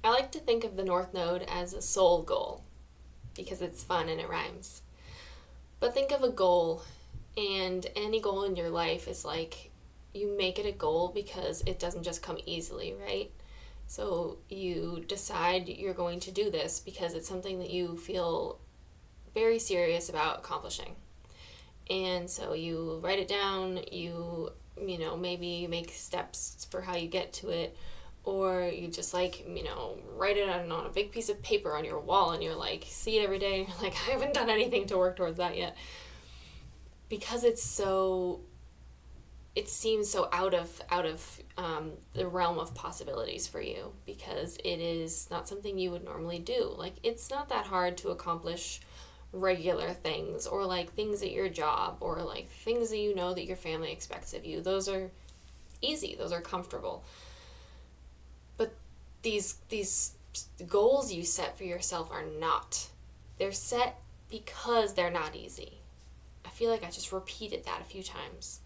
I like to think of the North Node as a soul goal because it's fun and it rhymes. But think of a goal, and any goal in your life is like you make it a goal because it doesn't just come easily, right? So you decide you're going to do this because it's something that you feel very serious about accomplishing. And so you write it down, maybe make steps for how you get to it, or you just write it on a big piece of paper on your wall and you're like, see it every day, and you're like, I haven't done anything to work towards that yet. Because it seems so out of the realm of possibilities for you because it is not something you would normally do. Like, it's not that hard to accomplish regular things or like things at your job or like things that you know that your family expects of you. Those are easy, those are comfortable. But these goals you set for yourself are not. They're set because they're not easy. I feel like I just repeated that a few times.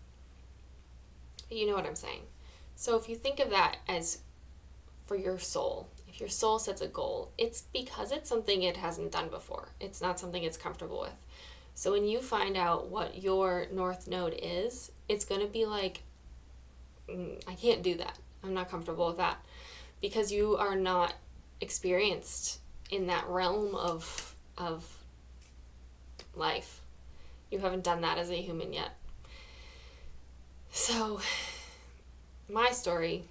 But you know what I'm saying. So if you think of that as for your soul, if your soul sets a goal, it's because it's something it hasn't done before. It's not something it's comfortable with. So when you find out what your North Node is, it's going to be like, I can't do that. I'm not comfortable with that. Because you are not experienced in that realm of life. You haven't done that as a human yet. So, my story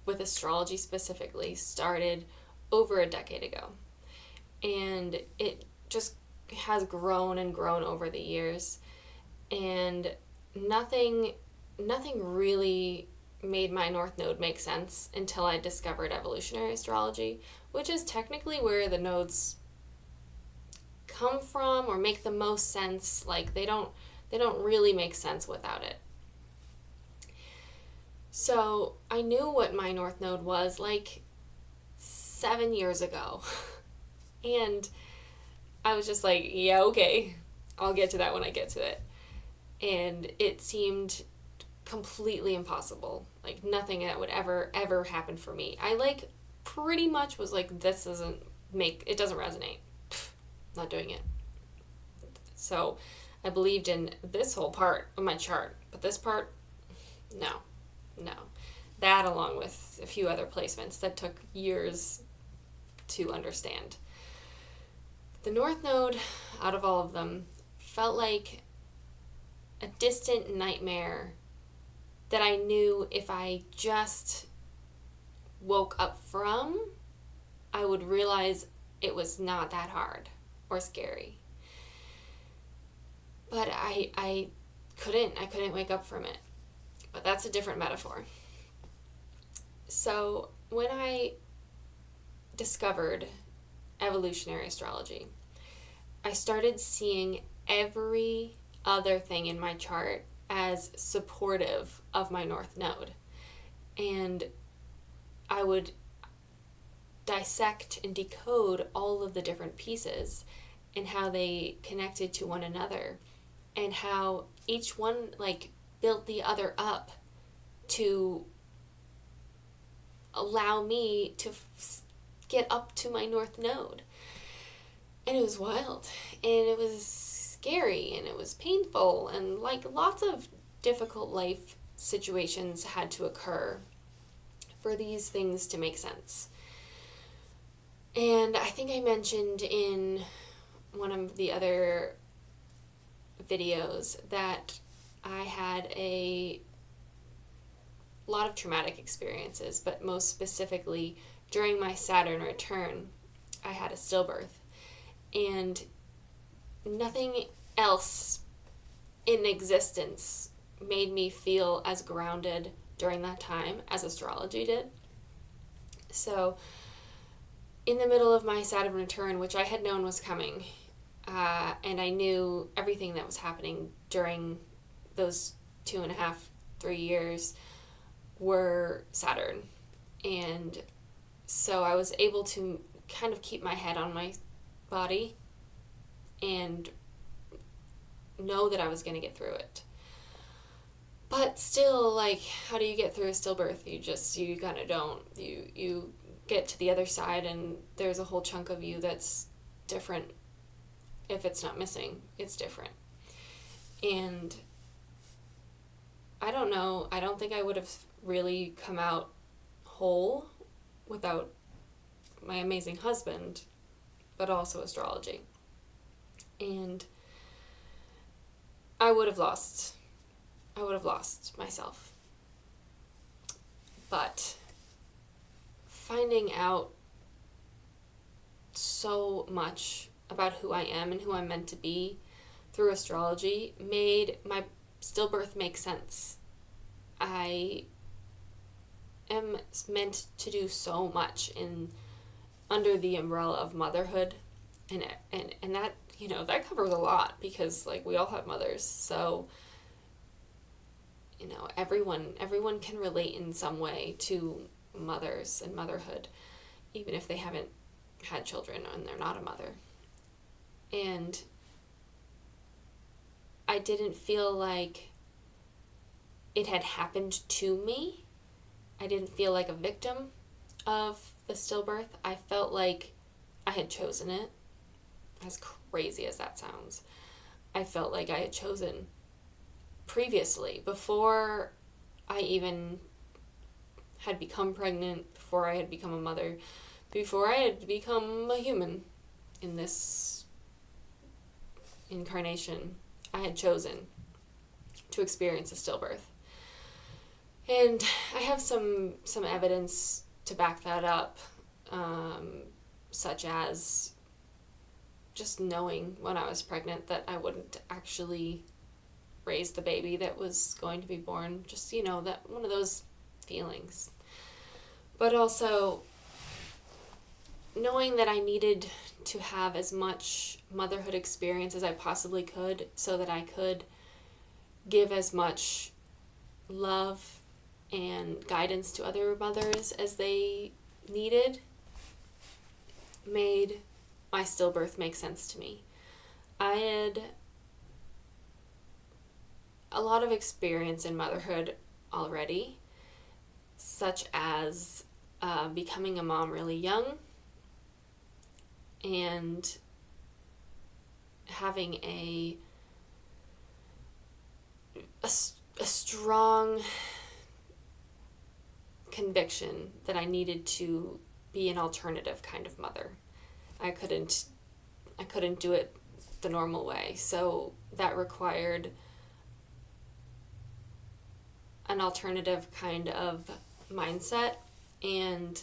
with astrology specifically started over a decade ago. And it just has grown and grown over the years. And nothing really made my North Node make sense until I discovered evolutionary astrology, which is technically where the nodes come from or make the most sense. Like, they don't really make sense without it. So I knew what my North Node was like 7 years ago. And I was just like, yeah, okay, I'll get to that when I get to it. And it seemed completely impossible. Like, nothing that would ever happen for me. I pretty much was like, this it doesn't resonate. Not doing it. So I believed in this whole part of my chart, but this part, no. That, along with a few other placements that took years to understand. The North Node, out of all of them, felt like a distant nightmare that I knew if I just woke up from, I would realize it was not that hard or scary. But I couldn't wake up from it. But that's a different metaphor. So when I discovered evolutionary astrology, I started seeing every other thing in my chart as supportive of my North Node. And I would dissect and decode all of the different pieces and how they connected to one another and how each one built the other up to allow me to get up to my North Node. And it was wild, and it was scary, and it was painful, and lots of difficult life situations had to occur for these things to make sense. And I think I mentioned in one of the other videos that I had a lot of traumatic experiences, but most specifically during my Saturn return, I had a stillbirth. And nothing else in existence made me feel as grounded during that time as astrology did. So, in the middle of my Saturn return, which I had known was coming, and I knew everything that was happening during those 2.5, 3 years were Saturn. And so I was able to kind of keep my head on my body and know that I was going to get through it. But still, how do you get through a stillbirth? You kind of don't. You get to the other side and there's a whole chunk of you that's different. If it's not missing, it's different. And I don't know, I don't think I would have really come out whole without my amazing husband, but also astrology. And I would have lost myself. But finding out so much about who I am and who I'm meant to be through astrology made my stillbirth make sense. I am meant to do so much under the umbrella of motherhood, and that, you know, that covers a lot, because like we all have mothers, so you know, everyone can relate in some way to mothers and motherhood, even if they haven't had children and they're not a mother. And I didn't feel like it had happened to me. I didn't feel like a victim of the stillbirth. I felt like I had chosen it, as crazy as that sounds. I felt like I had chosen previously, before I even had become pregnant, before I had become a mother, before I had become a human in this incarnation. I had chosen to experience a stillbirth. And I have some evidence to back that up, such as just knowing when I was pregnant that I wouldn't actually raise the baby that was going to be born. Just, you know, that one of those feelings. But also knowing that I needed to have as much motherhood experience as I possibly could, so that I could give as much love and guidance to other mothers as they needed, made my stillbirth make sense to me. I had a lot of experience in motherhood already, such as becoming a mom really young and having a strong conviction that I needed to be an alternative kind of mother. I couldn't do it the normal way, so that required an alternative kind of mindset and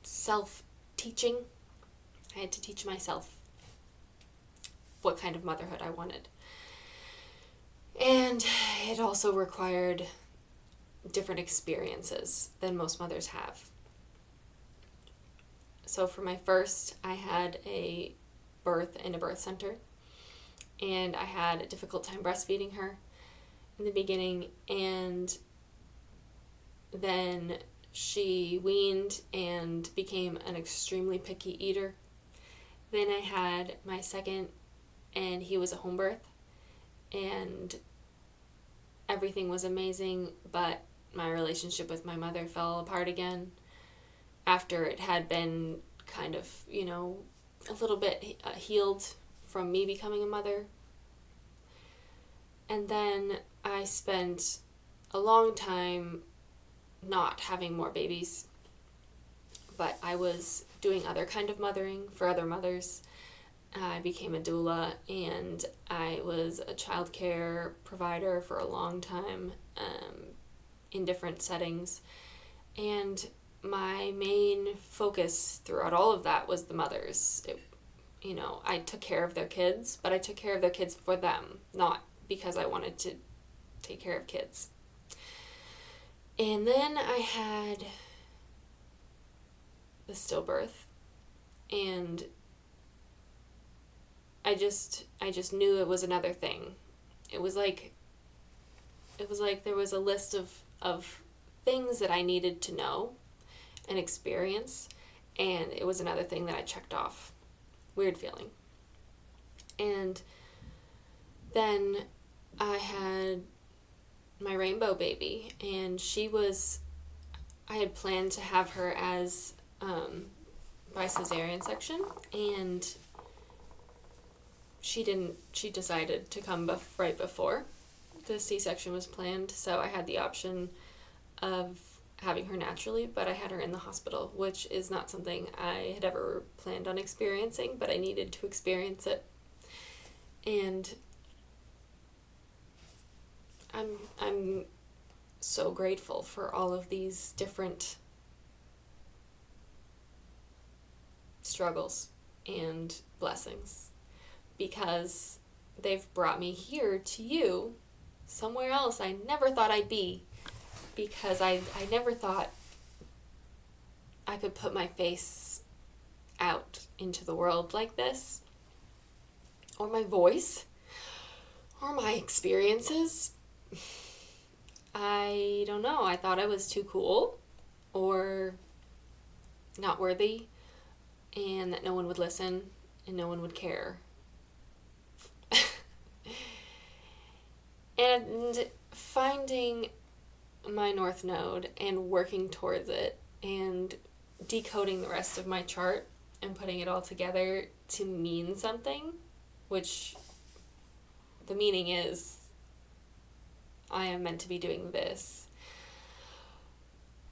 self-teaching. I had to teach myself what kind of motherhood I wanted. And it also required different experiences than most mothers have. So for my first, I had a birth in a birth center, and I had a difficult time breastfeeding her in the beginning, and then she weaned and became an extremely picky eater. Then I had my second, and he was a home birth, and everything was amazing, but my relationship with my mother fell apart again after it had been kind of, you know, a little bit healed from me becoming a mother. And then I spent a long time not having more babies, but I was doing other kind of mothering for other mothers. I became a doula, and I was a childcare provider for a long time, in different settings. And my main focus throughout all of that was the mothers. You know, I took care of their kids, but I took care of their kids for them, not because I wanted to take care of kids. And then I had the stillbirth, and I just knew it was another thing. It was like there was a list of things that I needed to know and experience, and it was another thing that I checked off. Weird feeling. And then I had my rainbow baby, and she was I had planned to have her as by cesarean section, and she decided to come right before the C-section was planned, so I had the option of having her naturally, but I had her in the hospital, which is not something I had ever planned on experiencing, but I needed to experience it. And I'm so grateful for all of these different struggles and blessings, because they've brought me here to you, somewhere else I never thought I'd be, because I never thought I could put my face out into the world like this, or my voice, or my experiences. I don't know. I thought I was too cool, or not worthy, and that no one would listen and no one would care. And finding my North Node and working towards it and decoding the rest of my chart and putting it all together to mean something, which the meaning is I am meant to be doing this.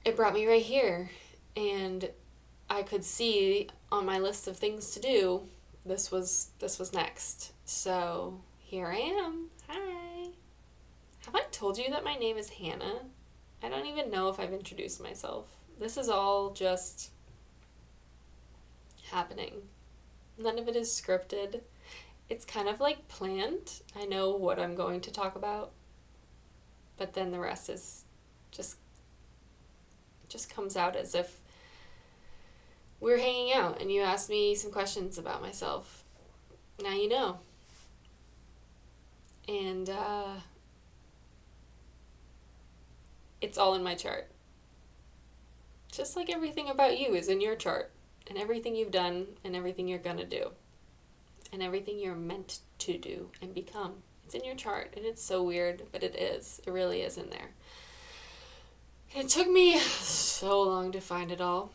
It brought me right here, and I could see on my list of things to do, this was next. So here I am. Hi. Have I told you that my name is Hannah? I don't even know if I've introduced myself. This is all just happening. None of it is scripted. It's kind of like planned. I know what I'm going to talk about, but then the rest is just comes out as if we're hanging out and you asked me some questions about myself. Now you know. And it's all in my chart. Just like everything about you is in your chart, and everything you've done, and everything you're gonna do, and everything you're meant to do and become. It's in your chart, and it's so weird, but it is. It really is in there. And it took me so long to find it all.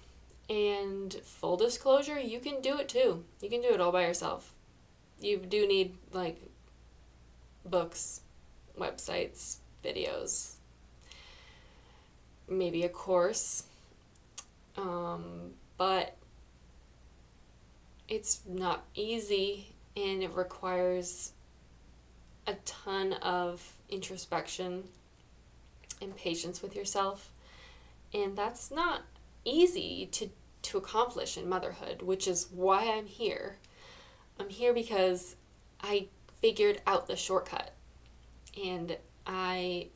And full disclosure, you can do it too. You can do it all by yourself. You do need, like, books, websites, videos, maybe a course, but it's not easy, and it requires a ton of introspection and patience with yourself, and that's not easy to accomplish in motherhood, which is why I'm here. I'm here because I figured out the shortcut, and I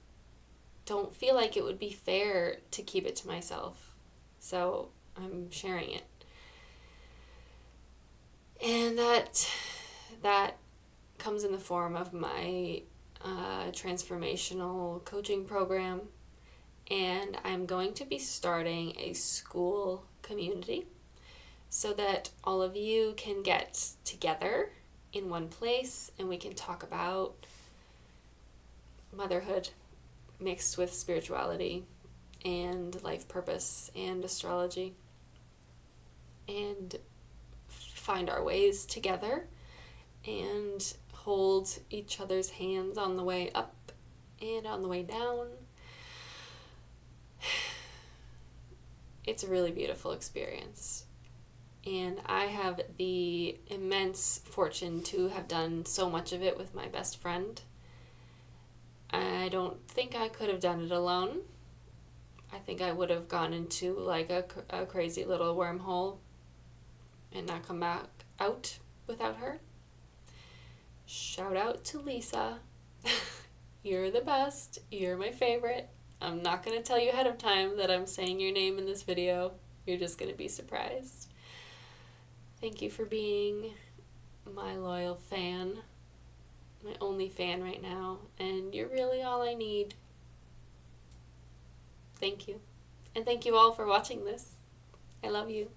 don't feel like it would be fair to keep it to myself, so I'm sharing it. And that comes in the form of my transformational coaching program, and I'm going to be starting a Skool community so that all of you can get together in one place and we can talk about motherhood mixed with spirituality and life purpose and astrology, and find our ways together and hold each other's hands on the way up and on the way down. It's a really beautiful experience, and I have the immense fortune to have done so much of it with my best friend. I don't think I could have done it alone. I think I would have gone into like a crazy little wormhole and not come back out without her. Shout out to Lisa. You're the best. You're my favorite. I'm not going to tell you ahead of time that I'm saying your name in this video. You're just going to be surprised. Thank you for being my loyal fan. My only fan right now. And you're really all I need. Thank you. And thank you all for watching this. I love you.